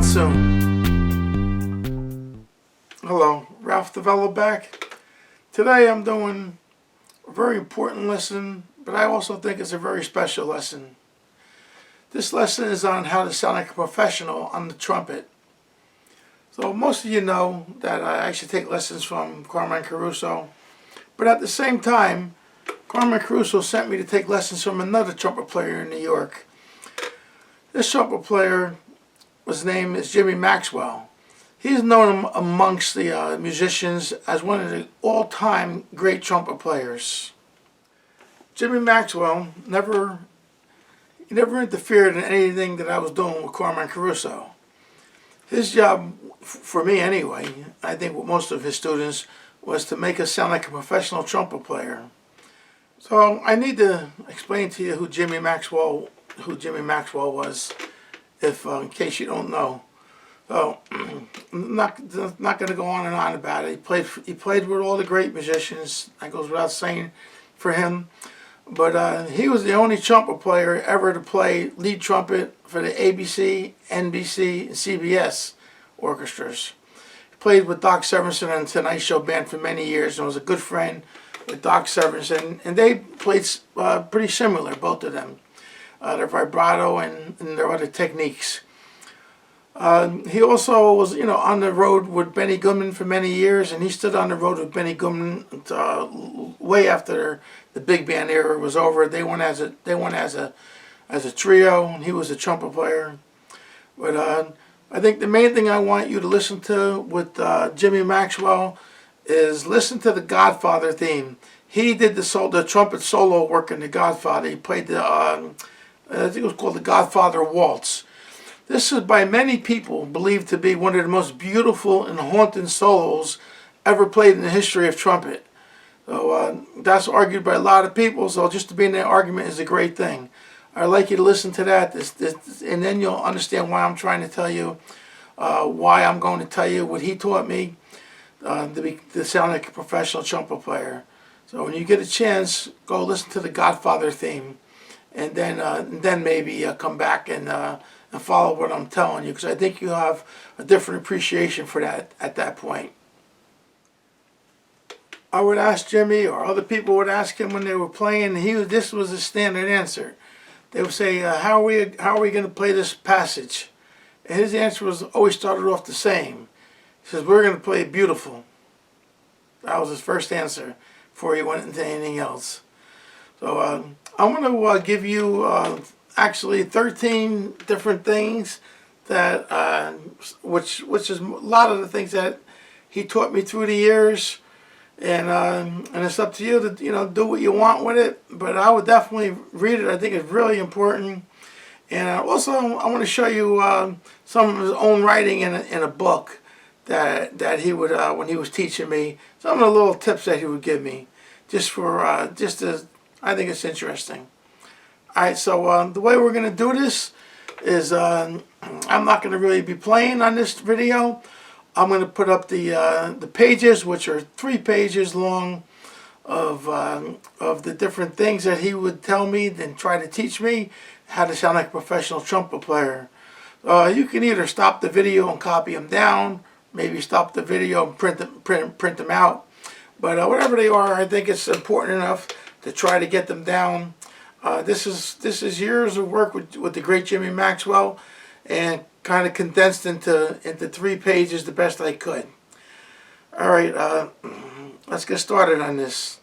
out soon. Hello, Ralph Davella back. Today I'm doing a very important lesson, but I also think it's a very special lesson. This lesson is on how to sound like a professional on the trumpet. So most of you know that I actually take lessons from Carmine Caruso, but at the same time, Carmine Caruso sent me to take lessons from another trumpet player in New York. This trumpet player, his name is Jimmy Maxwell. He's known amongst the musicians as one of the all-time great trumpet players. Jimmy Maxwell never interfered in anything that I was doing with Carmine Caruso. His job, for me anyway, I think with most of his students, was to make us sound like a professional trumpet player. So I need to explain to you who Jimmy Maxwell was, if in case you don't know. So I'm not going to go on and on about it. He played with all the great musicians. That goes without saying for him. But he was the only trumpet player ever to play lead trumpet for the ABC, NBC, and CBS orchestras. He played with Doc Severinsen and the Tonight Show Band for many years and was a good friend with Doc Severinsen. And they played pretty similar, both of them. Their vibrato and their other techniques. He also was, on the road with Benny Goodman for many years, and he stood on the road with Benny Goodman way after the big band era was over. They went as a trio, and he was a trumpet player. But I think the main thing I want you to listen to with Jimmy Maxwell is listen to the Godfather theme. He did the trumpet solo work in the Godfather. He played the I think it was called the Godfather Waltz. This is by many people believed to be one of the most beautiful and haunting solos ever played in the history of trumpet. So that's argued by a lot of people, so just to be in that argument is a great thing. I'd like you to listen to that, and then you'll understand why I'm trying to tell you, why I'm going to tell you what he taught me to sound like a professional trumpet player. So when you get a chance, go listen to the Godfather theme, and then maybe come back and follow what I'm telling you, because I think you'll have a different appreciation for that at that point. I would ask Jimmy, or other people would ask him when they were playing, this was a standard answer. They would say, how are we going to play this passage? And his answer was always started off the same. He says, we're going to play it beautiful. That was his first answer before he went into anything else. So I'm going to give you actually 13 different things that, which is a lot of the things that he taught me through the years, and it's up to you to do what you want with it. But I would definitely read it. I think it's really important. And also I want to show you some of his own writing in a book that he would when he was teaching me. Some of the little tips that he would give me, I think it's interesting. Alright, so the way we're going to do this is I'm not going to really be playing on this video. I'm going to put up the pages, which are 3 pages long, of the different things that he would tell me and try to teach me how to sound like a professional trumpet player. You can either stop the video and copy them down, maybe stop the video and print them out. But whatever they are, I think it's important enough to try to get them down. This is years of work with the great Jimmy Maxwell, and kind of condensed into 3 pages the best I could. All right, let's get started on this.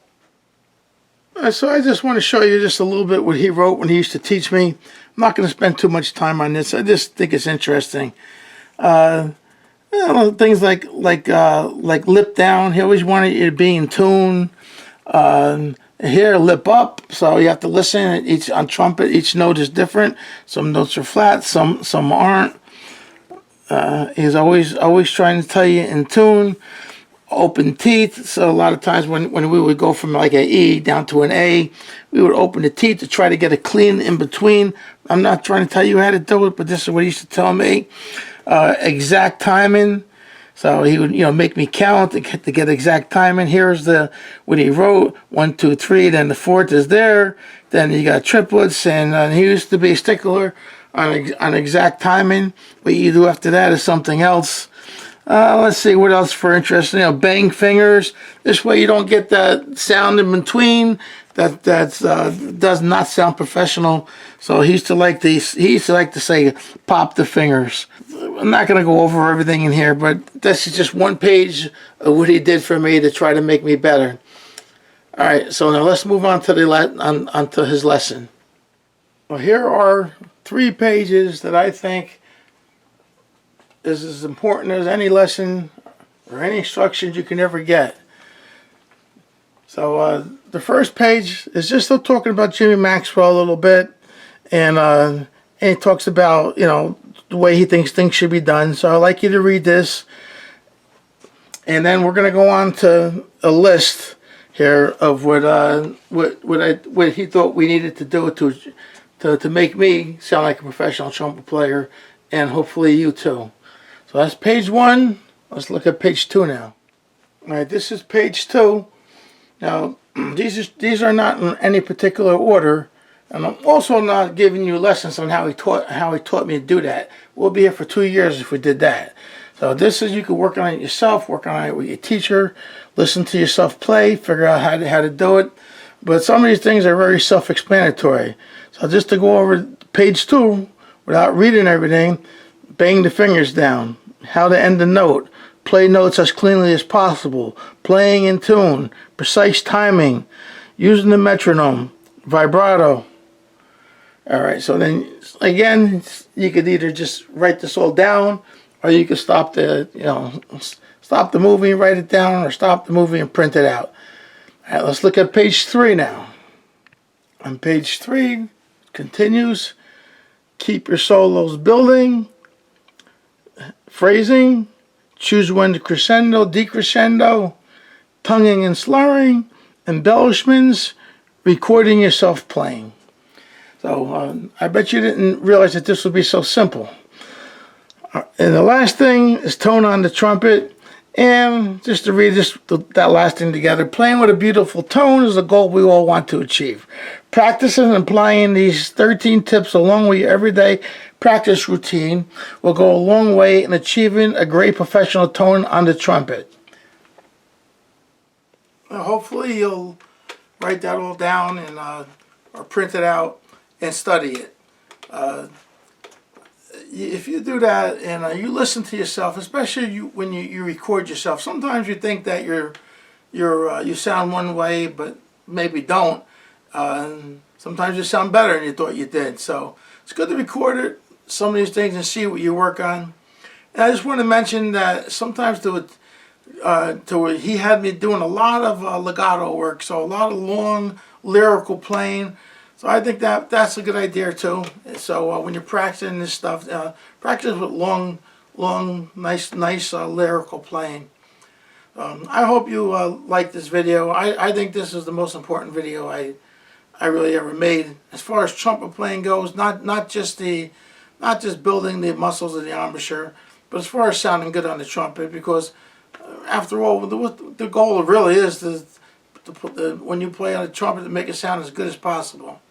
So I just want to show you just a little bit what he wrote when he used to teach me. I'm not going to spend too much time on this. I just think it's interesting. Things like lip down. He always wanted you to be in tune. Here, lip up, so you have to listen. On trumpet, each note is different. Some notes are flat, some aren't. He's always trying to tell you in tune. Open teeth. So a lot of times when we would go from like an E down to an A, we would open the teeth to try to get a clean in between. I'm not trying to tell you how to do it, but this is what he used to tell me. Exact timing. So he would, make me count to get exact timing. Here's what he wrote: 1, 2, 3. Then the 4th is there. Then you got triplets, and he used to be a stickler on exact timing. What you do after that is something else. Let's see what else for interesting. Bang fingers. This way you don't get that sound in between. That does not sound professional. So he used to like to say, pop the fingers. I'm not going to go over everything in here, but this is just one page of what he did for me to try to make me better. All right, so now let's move on to onto his lesson. Well, here are 3 pages that I think is as important as any lesson or any instructions you can ever get. So the first page is just still talking about Jimmy Maxwell a little bit, and he talks about the way he thinks things should be done. So I'd like you to read this, and then we're going to go on to a list here of what he thought we needed to do to make me sound like a professional trumpet player, and hopefully you too. So that's page 1. Let's look at page 2 now. All right, this is page 2. Now, these are not in any particular order, and I'm also not giving you lessons on how he taught me to do that. We'll be here for 2 years if we did that. So this is, you can work on it yourself, work on it with your teacher, listen to yourself play, figure out how to do it. But some of these things are very self-explanatory. So just to go over page 2 without reading everything: bang the fingers down, how to end the note, play notes as cleanly as possible, playing in tune, precise timing, using the metronome, vibrato. All right, so then again, you could either just write this all down, or you could stop the movie and write it down, or stop the movie and print it out. All right, let's look at page 3 now. On page 3, continues, keep your solos building, phrasing, choose when to crescendo, decrescendo, tonguing and slurring, embellishments, recording yourself playing. So I bet you didn't realize that this would be so simple. And the last thing is tone on the trumpet. And just to read that last thing together: playing with a beautiful tone is a goal we all want to achieve. Practicing and applying these 13 tips along with your everyday practice routine will go a long way in achieving a great professional tone on the trumpet. Well, hopefully you'll write that all down and or print it out and study it. If you do that and you listen to yourself, especially when you record yourself, sometimes you think that you sound one way, but maybe don't. Sometimes you sound better than you thought you did. So it's good to record it, some of these things, and see what you work on. And I just want to mention that sometimes he had me doing a lot of legato work, so a lot of long lyrical playing. So I think that's a good idea too. So when you're practicing this stuff, practice with long, nice lyrical playing. I hope you like this video. I think this is the most important video I really ever made as far as trumpet playing goes. Not just building the muscles of the embouchure, but as far as sounding good on the trumpet. Because after all, the goal really is to when you play on the trumpet, to make it sound as good as possible.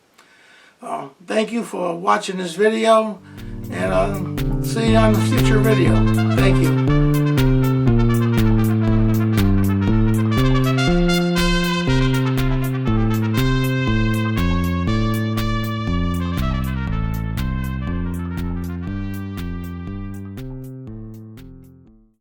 Thank you for watching this video, and see you on the future video. Thank you.